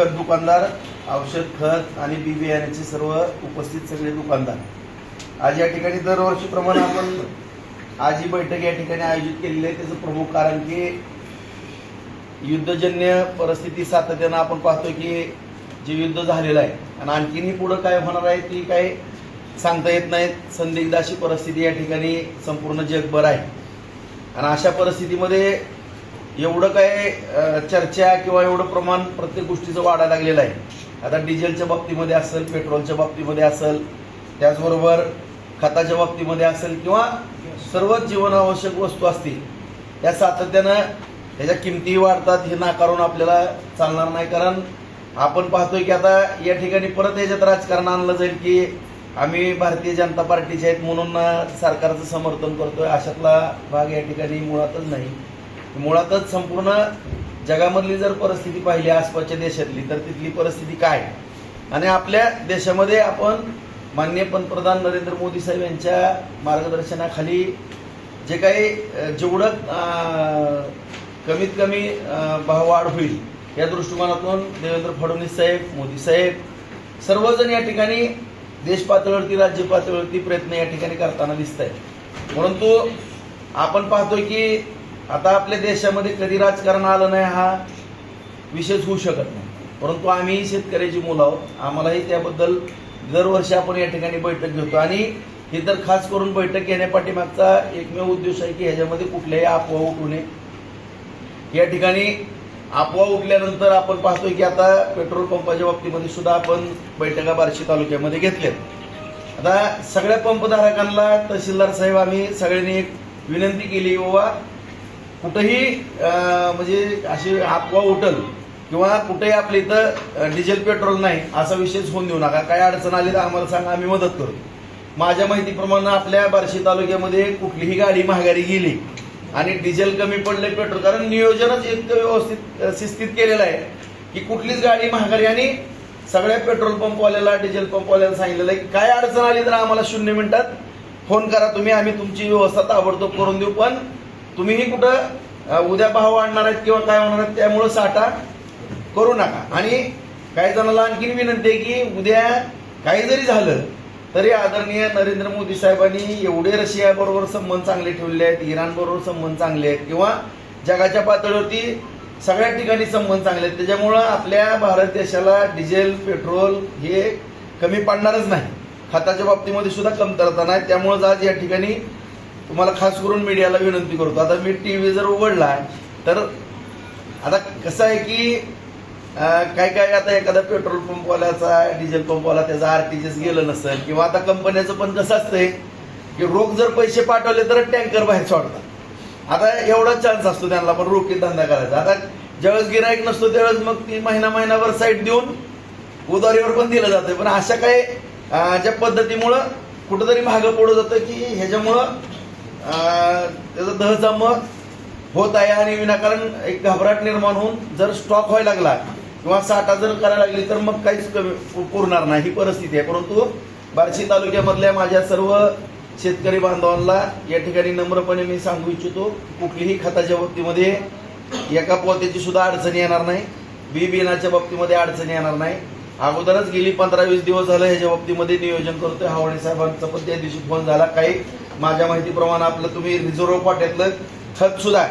खत दुकानदार, औषध खत आणि बी बियाण्याचे सर्व उपस्थित सगळे दुकानदार, आज या ठिकाणी दरवर्षीप्रमाणे आपण आज ही बैठक या ठिकाणी आयोजित केलेली आहे. त्याचं प्रमुख कारण की युद्धजन्य परिस्थिती सातत्यानं आपण पाहतो की जे युद्ध झालेलं आहे आणि आणखीनही पुढं काय होणार आहे ती काय सांगता येत नाही. संदिग्ध अशी परिस्थिती या ठिकाणी संपूर्ण जगभर आहे आणि अशा परिस्थितीमध्ये एवढं काय चर्चा किंवा एवढं प्रमाण प्रत्येक गोष्टीचं वाढायला लागलेलं आहे. आता डिझेलच्या बाबतीमध्ये असेल, पेट्रोलच्या बाबतीमध्ये असेल, त्याचबरोबर खताच्या बाबतीमध्ये असेल किंवा सर्वच जीवनावश्यक वस्तू असतील, या सातत्यानं त्याच्या किमती वाढतात. हे नाकारून आपल्याला चालणार नाही, कारण आपण पाहतोय की आता या ठिकाणी परत याच्यात राजकारण आणलं जाईल की आम्ही भारतीय जनता पार्टीचे आहेत म्हणून सरकारचं समर्थन करतोय. अशातला भाग या ठिकाणी मुळातच नाही. मुळातच संपूर्ण जगामधली जर परिस्थिती पाहिली आसपासच्या देशातली, तर तिथली परिस्थिती काय आणि आपल्या देशामध्ये आपण माननीय पंतप्रधान नरेंद्र मोदी साहेब यांच्या मार्गदर्शनाखाली जे काही जेवढं कमीत कमी भाववाढ होईल या दृष्टिकोनातून देवेंद्र फडणवीस साहेब, मोदी साहेब सर्वजण या ठिकाणी देश पातळीवरती, राज्य पातळीवरती प्रयत्न या ठिकाणी करताना दिसत आहे. परंतु आपण पाहतोय की आता आपल्या देशामध्ये कधी राजकारण आलं नाही हा विषयच होऊ शकत नाही. परंतु आम्ही शेतकऱ्याची मुलं आहोत, आम्हालाही त्याबद्दल दरवर्षी आपण या ठिकाणी बैठक घेतो आणि ही तर खास करून बैठक घेण्यापाठीमागचा एकमेव उद्देश आहे की ह्याच्यामध्ये कुठल्याही अफवा उठू नये. या ठिकाणी अफवा उठल्यानंतर आपण पाहतोय की आता पेट्रोल पंपाच्या बाबतीमध्ये सुद्धा आपण बैठका बार्शी तालुक्यामध्ये घेतल्यात. आता सगळ्या पंपधारकांना तहसीलदार साहेब आम्ही सगळ्यांनी एक विनंती केली, बाबा कुठंही म्हणजे अशी अफवा उठल किंवा कुठेही आपल्या इथं डिझेल पेट्रोल नाही असा विषयच होऊन देऊ नका. काय अडचण आली तर आम्हाला सांगा, आम्ही मदत करू. माझ्या माहितीप्रमाणे आपल्या बार्शी तालुक्यामध्ये कुठलीही गाडी महागारी गेली आणि डिझेल कमी पडले, पेट्रोल, कारण नियोजनच इतकं व्यवस्थित शिस्तीत केलेलं आहे की कुठलीच गाडी महागारी, आणि सगळ्या पेट्रोल पंपवाल्याला, डिझेल पंपवाल्याला सांगितलेलं आहे की काय अडचण आली तर आम्हाला 0 मिनिटात फोन करा तुम्ही, आम्ही तुमची व्यवस्था ताबडतोब करून देऊ. पण तुम्हीही कुठं उद्या भाव वाढणार आहेत किंवा काय होणार आहेत त्यामुळं साठा करू नका. आणि काही जणांना आणखीन विनंती आहे की उद्या काही जरी झालं तरी आदरणीय नरेंद्र मोदी साहेबांनी एवढे रशियाबरोबर संबंध चांगले ठेवले आहेत, इराणबरोबर संबंध चांगले आहेत किंवा जगाच्या पातळीवरती सगळ्या ठिकाणी संबंध चांगले आहेत, त्याच्यामुळं आपल्या भारत देशाला डिझेल, पेट्रोल हे कमी पडणारच नाही. खताच्या बाबतीमध्ये सुद्धा कमतरता नाही. त्यामुळंच आज या ठिकाणी तुम्हाला खास करून मीडियाला विनंती करतो. आता मी TV जर उघडला तर आता कसं आहे की काय आता एखादा पेट्रोल पंपवाल्याचा, डिझेल पंपवाला त्याचा RTGS गेलं नसेल किंवा आता कंपन्याचं पण कसं असतंय की रोख जर पैसे पाठवले तर टँकर बाहेर सोडतात. आता एवढा चान्स असतो त्यांना पण रोखीत धंदा करायचा. आता ज्यावेळेस गिराईक नसतो त्यावेळेस मग ती महिनाभर साईट देऊन उधारीवर पण दिलं जातं. पण अशा काही ज्या पद्धतीमुळं कुठंतरी मागं पुढं जातं की ह्याच्यामुळं त्याचं दहजम होत आहे आणि विनाकारण एक घबराट निर्माण होऊन जर स्टॉक व्हायला लागला किंवा साठा जर करायला लागली तर मग काहीच कमी पुरणार नाही, ही परिस्थिती आहे. परंतु बार्शी तालुक्यामधल्या माझ्या सर्व शेतकरी बांधवांना या ठिकाणी नम्रपणे मी सांगू इच्छितो, कुठलीही खताच्या बाबतीमध्ये एका पोत्याची सुद्धा अडचणी येणार नाही, बी बियाण्याच्या बाबतीमध्ये अडचणी येणार नाही. अगोदरच गेली 15-20 दिवस झालं ह्याच्या बाबतीमध्ये नियोजन करतोय. हावणे साहेबांचा पण त्या दिवशी फोन झाला. काही माझ्या माहितीप्रमाणे आपलं तुम्ही रिझर्व्ह पाट्यातलं खत सुद्धा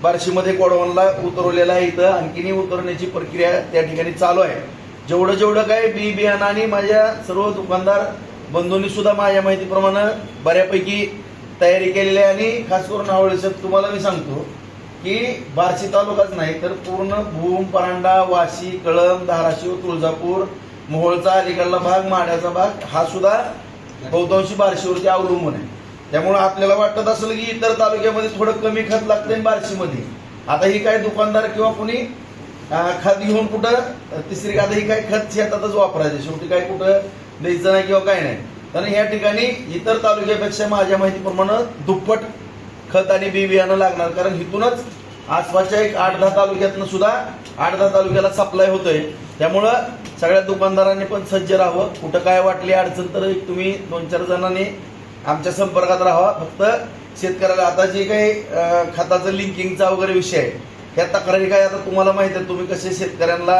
बार्शीमध्ये कोडवणला उतरवलेलं आहे. इथं आणखीनही उतरण्याची प्रक्रिया त्या ठिकाणी चालू आहे. जेवढं काय बी बियाणं आणि माझ्या सर्व दुकानदार बंधूंनी सुद्धा माझ्या माहितीप्रमाणे बऱ्यापैकी तयारी केलेली आहे. आणि खास करून हावळे साहेब तुम्हाला मी सांगतो की बार्शी तालुकाच नाही तर पूर्ण भूम, परांडा, वाशी, कळंब, धाराशिव, तुळजापूर, मोहोळचा अलीकडला भाग, माढ्याचा भाग हा सुद्धा बहुतांशी बार्शीवरती अवलंबून आहे. त्यामुळे आपल्याला वाटत असेल की इतर तालुक्यामध्ये थोडं कमी खत लागतंय बार्शीमध्ये. आता ही काय दुकानदार किंवा कोणी खत घेऊन कुठं तिसरी, आता ही काय खत शेतातच वापरायचं, शेवटी काय कुठं द्यायचं नाही किंवा काय नाही. तर या ठिकाणी इतर तालुक्यापेक्षा माझ्या माहितीप्रमाणे दुप्पट खत आणि बी बियाणं लागणार, कारण इथूनच आसपासच्या एक 8-10 तालुक्यातनं सुद्धा 8-10 तालुक्याला सप्लाय होतोय. त्यामुळं सगळ्या दुकानदारांनी पण सज्ज राहावं. कुठं काय वाटली अडचण तर तुम्ही 2-4 जणांनी आमच्या संपर्कात राहावा. फक्त शेतकऱ्याला आता जे काही खताचं लिंकिंगचा वगैरे विषय आहे ह्या तक्रारी काय आता तुम्हाला माहिती आहे, तुम्ही कसे शेतकऱ्यांना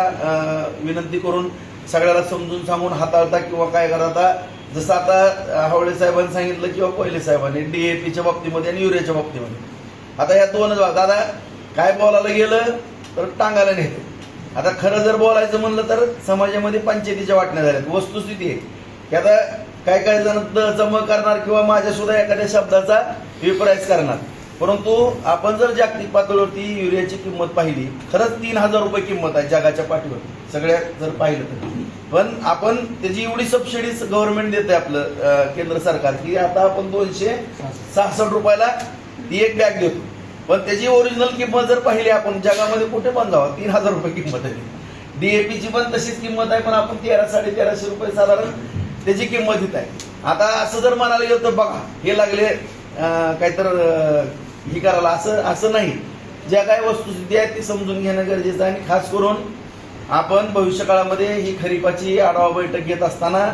विनंती करून सगळ्याला समजून सांगून हाताळता किंवा काय करता. जसं आता हावळे साहेबांनी सांगितलं किंवा कोयले साहेबांनी DAPच्या बाबतीमध्ये आणि युरियाच्या बाबतीमध्ये. आता ह्या दोनच दादा काय बोलायला गेलं तर टांगायला नेते. आता खरं जर बोलायचं म्हणलं तर समाजामध्ये पंचायतीच्या वाटण्या झाल्यात. वस्तुस्थिती आहे की आता काय काय जण चमक करणार किंवा माझ्या सुद्धा एखाद्या शब्दाचा विप्राईस करणार. परंतु आपण जर जागतिक पातळीवरती युरियाची किंमत पाहिली, खरंच 3,000 रुपये किंमत आहे जगाच्या पाठीवर सगळ्यात जर पाहिलं तर. पण आपण त्याची एवढी सबसिडीज गव्हर्नमेंट देते आपलं केंद्र सरकार की आता आपण 266 रुपयाला ती एक बॅग देतो. पण त्याची ओरिजिनल किंमत जर पाहिली आपण जगामध्ये कुठे पण जावं 3,000 रुपये किंमत आहे. DAPची पण तशीच किंमत आहे, पण आपण 1300-1350 रुपये साधारण त्याची किंमत येत आहे. आता असं जर म्हणायला गेलं तर बघा हे लागले काहीतर ही करायला, असं नाही. ज्या काय वस्तुस्थिती आहे ती समजून घेणं गरजेचं आहे. आणि खास करून आपण भविष्यकाळामध्ये ही खरीपाची आढावा बैठक घेत असताना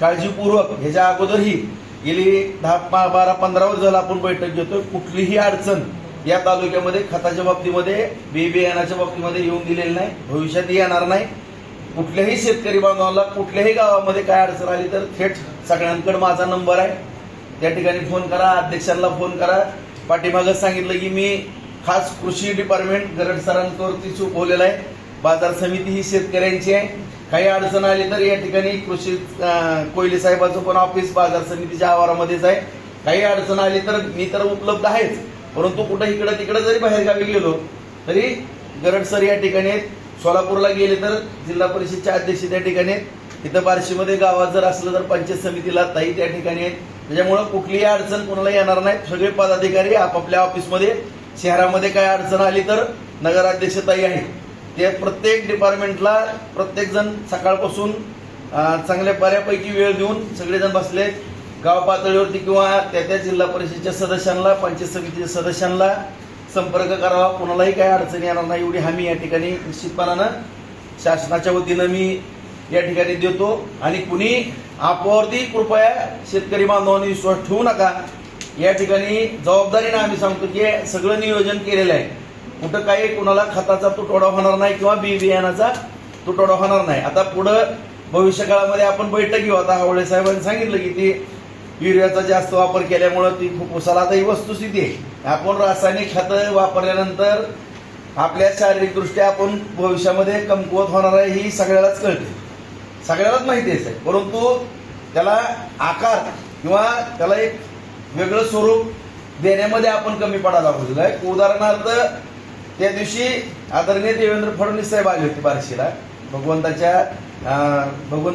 काळजीपूर्वक ह्याच्या अगोदरही गेली 10-12-15 वर्ष झालं आपण बैठक घेतोय. कुठलीही अडचण या तालुक्यामध्ये खताच्या बाबतीमध्ये बियाणाच्या बाबतीमध्ये येऊन दिलेली नाही, भविष्यात येणार नाही. कुठल्याही शेतकरी बांधवांना कुठल्याही गावामध्ये काय अडचण आली तर थेट सगळ्यांकडे माझा नंबर आहे, त्या ठिकाणी फोन करा, अध्यक्षांना फोन करा. पाठीमागच सांगितलं की मी खास कृषी डिपार्टमेंट गरड सरांवरती सोपवलेलं आहे. बाजार समिती ही शेतकऱ्यांची आहे. काही अडचण आली तर या ठिकाणी कृषी कोयले साहेबांचं पण ऑफिस बाजार समितीच्या आवारामध्येच आहे. काही अडचण आली तर मी तर उपलब्ध आहेच, परंतु कुठं इकडं तिकडं जरी बाहेरगावी गेलो तरी गरड सर या ठिकाणी आहेत. सोलापूरला गेले तर जिल्हा परिषदच्या अध्यक्ष त्या ठिकाणी आहेत. इथं बार्शीमध्ये गावात जर असलं तर पंचायत समितीला ताई त्या ठिकाणी आहेत. त्याच्यामुळं कुठलीही अडचण कोणाला येणार नाही. सगळे पदाधिकारी आपापल्या ऑफिसमध्ये, शहरामध्ये काय अडचण आली तर नगराध्यक्ष ताई आहेत. ते प्रत्येक डिपार्टमेंटला प्रत्येकजण सकाळपासून चांगल्या बऱ्यापैकी वेळ देऊन सगळेजण बसले. गाव पातळीवरती किंवा त्या जिल्हा परिषदेच्या सदस्यांना, पंचायत समितीच्या सदस्यांना संपर्क करावा. कोणालाही काय अडचण येणार नाही एवढी हमी या ठिकाणी निश्चितपणानं शासनाच्या वतीनं मी या ठिकाणी देतो. आणि कुणी आपल्यावरती कृपया शेतकरी बांधवांनी विश्वास ठेवू नका. या ठिकाणी जबाबदारीनं आम्ही सांगतो की सगळं नियोजन केलेलं आहे. कुठं काही कुणाला खताचा तुटवडा होणार नाही किंवा बियाणाचा तुटवडा होणार नाही. आता पुढं भविष्यकाळामध्ये आपण बैठक घेऊ. आता हावळे साहेबांनी सांगितलं की ती युरियाचा जास्त वापर केल्यामुळं ती फुफ्फुसाला आता ही वस्तुस्थिती आहे. आपण रासायनिक खतं वापरल्यानंतर आपल्या शारीरिकदृष्ट्या आपण भविष्यामध्ये कमकुवत होणार आहे ही सगळ्यालाच कळते, सगळ्यालाच माहिती आहे. परंतु त्याला आकार किंवा त्याला एक वेगळं स्वरूप देण्यामध्ये आपण कमी पडायला पाहिजे आहे. उदाहरणार्थ त्या दिवशी आदरणीय देवेंद्र फडणवीस साहेब आले होते बार्शीला भगवंत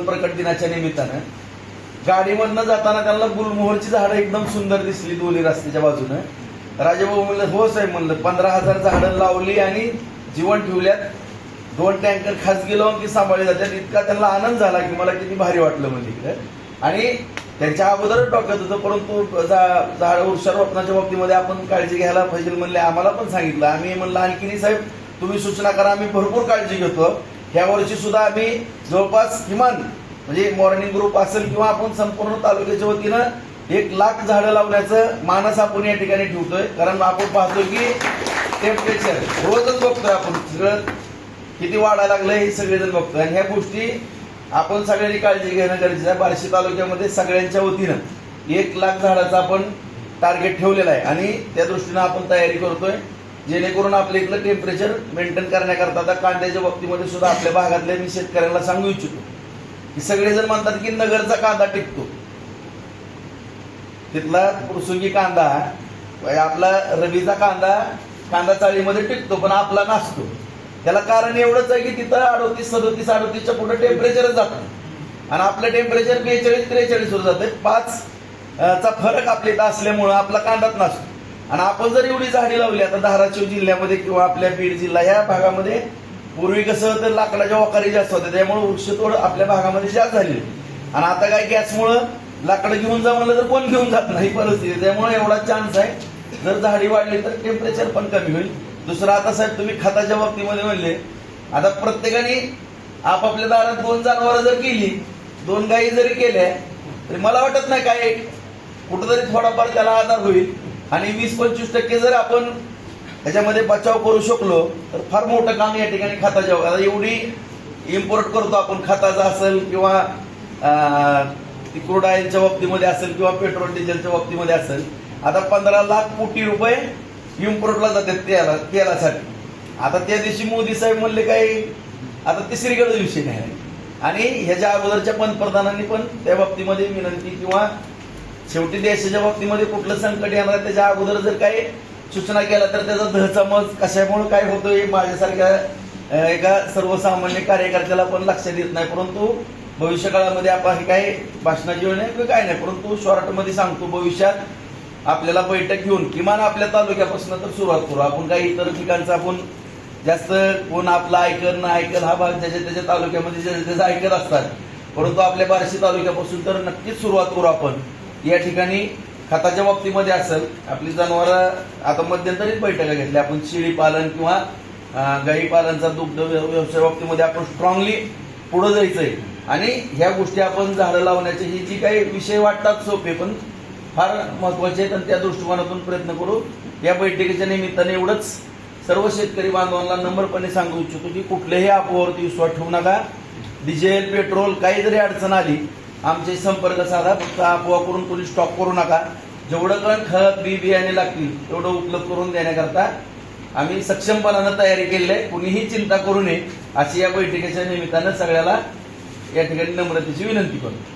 प्रकट दिनाच्या निमित्तानं. गाडीमधनं जाताना त्यांना गुलमोहरची झाडं एकदम सुंदर दिसली दोन्ही रस्त्याच्या बाजूनं. राजेभाऊ म्हणलं हो साहेब, म्हणलं 15,000 झाडं लावली आणि जीवन ठेवल्यात. 2 टँकर खासगी लावून ती सांभाळली जातात. इतका त्यांना आनंद झाला की मला किती भारी वाटलं म्हणजे इकडे. आणि त्यांच्या अगोदरच डोक्यात होतं, परंतु झाड वृक्षारोपणाच्या बाबतीमध्ये आपण काळजी घ्यायला पाहिजे म्हणले. आम्हाला पण सांगितलं. आम्ही म्हणलं आणखीनही साहेब तुम्ही सूचना करा, आम्ही भरपूर काळजी घेतो. ह्या वर्षी सुद्धा आम्ही जवळपास किमान म्हणजे मॉर्निंग ग्रुप असेल किंवा आपण संपूर्ण तालुक्याच्या वतीनं 1,00,000 झाडं लावण्याचं मानस आपण या ठिकाणी ठेवतोय. कारण आपण पाहतोय की टेम्परेचर रोजच बघतोय आपण, सगळं किती वाढायला लागलंय हे सगळेजण बघतोय. आणि ह्या गोष्टी आपण सगळ्यांनी काळजी घेणं गरजेचं आहे. बार्शी तालुक्यामध्ये सगळ्यांच्या वतीनं 1,00,000 झाडाचं आपण टार्गेट ठेवलेलं आहे आणि त्या दृष्टीनं आपण तयारी करतोय, जेणेकरून आपल्या इथलं टेम्परेचर मेंटेन करण्याकरता. आता कांद्याच्या बाबतीमध्ये सुद्धा आपल्या भागातल्या मी शेतकऱ्यांना सांगू इच्छितो की सगळेजण म्हणतात की नगरचा कांदा टिकतो, तिथला पुरसुंगी कांदा आपला रबीचा कांदा चाळीमध्ये टिकतो पण आपला नसतो. त्याला कारण एवढंच आहे की तिथं 38-37-38च्या पुढे टेम्परेचरच जातं आणि आपलं टेम्परेचर 42-43 वर जातं. 5चा फरक आपल्या इथं असल्यामुळं आपला कांदाच नसतो. आणि आपण जर एवढी झाडी लावली, आता धाराशिव जिल्ह्यामध्ये किंवा आपल्या बीड जिल्हा या भागामध्ये पूर्वी कसं तर लाकडाच्या वखारी जास्त होत्या, त्यामुळे वृक्षतोड आपल्या भागामध्ये जास्त झाली. आणि आता काय गॅसमुळं लाकडं घेऊन जा म्हणलं तर कोण घेऊन जात नाही परिस्थिती. त्यामुळे एवढा चान्स आहे जर झाडी वाढली तर टेम्परेचर पण कमी होईल. दुसरं आता साहेब तुम्ही खताच्या बाबतीमध्ये म्हणले, आता प्रत्येकाने आपापल्या दारात 2 जनावरं जर केली, 2 गायी जरी केल्या तरी मला वाटत नाही काय कुठंतरी थोडाफार त्याला आधार होईल. आणि 20-25% जर आपण ह्याच्यामध्ये बचाव करू शकलो तर फार मोठं काम या ठिकाणी खताच्या आता एवढी इम्पोर्ट करतो आपण, खताचं असेल किंवा क्रूड ऑइलच्या बाबतीमध्ये असेल किंवा पेट्रोल डिझेलच्या बाबतीमध्ये असेल. आता 15 लाख कोटी रुपये इम्पोर्टला जातात तेलासाठी. आता त्या दिवशी मोदी साहेब म्हणले काय आता तिसरीकडे विषय नाही. आणि ह्याच्या अगोदरच्या पंतप्रधानांनी पण त्या बाबतीमध्ये विनंती किंवा शेवटी देशाच्या बाबतीमध्ये कुठलं संकट येणार त्याच्या अगोदर जर काही सूचना केल्या तर त्याचा दहचमज कशामुळे काय होतो हे माझ्यासारख्या एका सर्वसामान्य कार्यकर्त्याला पण लक्षात येत नाही. परंतु भविष्यकाळामध्ये आपण हे काही भाषणाची वेळ नाही काय नाही, परंतु शॉर्टमध्ये सांगतो भविष्यात आपल्याला बैठक घेऊन किमान आपल्या तालुक्यापासून तर सुरुवात करू. आपण काही इतर ठिकाणचं आपण जास्त कोण आपला ऐकल ना ऐकल हा भाग ज्याच्या त्याच्या तालुक्यामध्ये त्याचं ऐकत असतात, परंतु आपल्या बार्शी तालुक्यापासून तर नक्कीच सुरुवात करू. आपण या ठिकाणी खताच्या बाबतीमध्ये असेल आपली जनावरं आता मध्यंतरीच बैठका घेतल्या आपण शेळी पालन किंवा गाई पालनचा दुग्ध व्यवसाय बाबतीमध्ये आपण स्ट्रॉंगली पुढे जायचंय. आणि ह्या गोष्टी आपण झाडं लावण्याचे ही जी काही विषय वाटतात सोपे पण फार महत्वाचे आहेत आणि त्या दृष्टिकोनातून प्रयत्न करू. या बैठकीच्या निमित्ताने एवढंच सर्व शेतकरी बांधवांना नम्रपणे सांगू इच्छितो की कुठल्याही अफवावरती विश्वास ठेवू नका. डिझेल पेट्रोल काही जरी अडचण आली आमचे संपर्क साधा. फक्त अफवा करून कोणी स्टॉप करू नका. जेवढं कण खत बी बियाणे लागतील तेवढं उपलब्ध करून देण्याकरता आम्ही सक्षमपणानं तयारी केली आहे. कुणीही चिंता करू नये अशी या बैठकीच्या निमित्तानं सगळ्याला या ठिकाणी नम्रतेची विनंती करतो.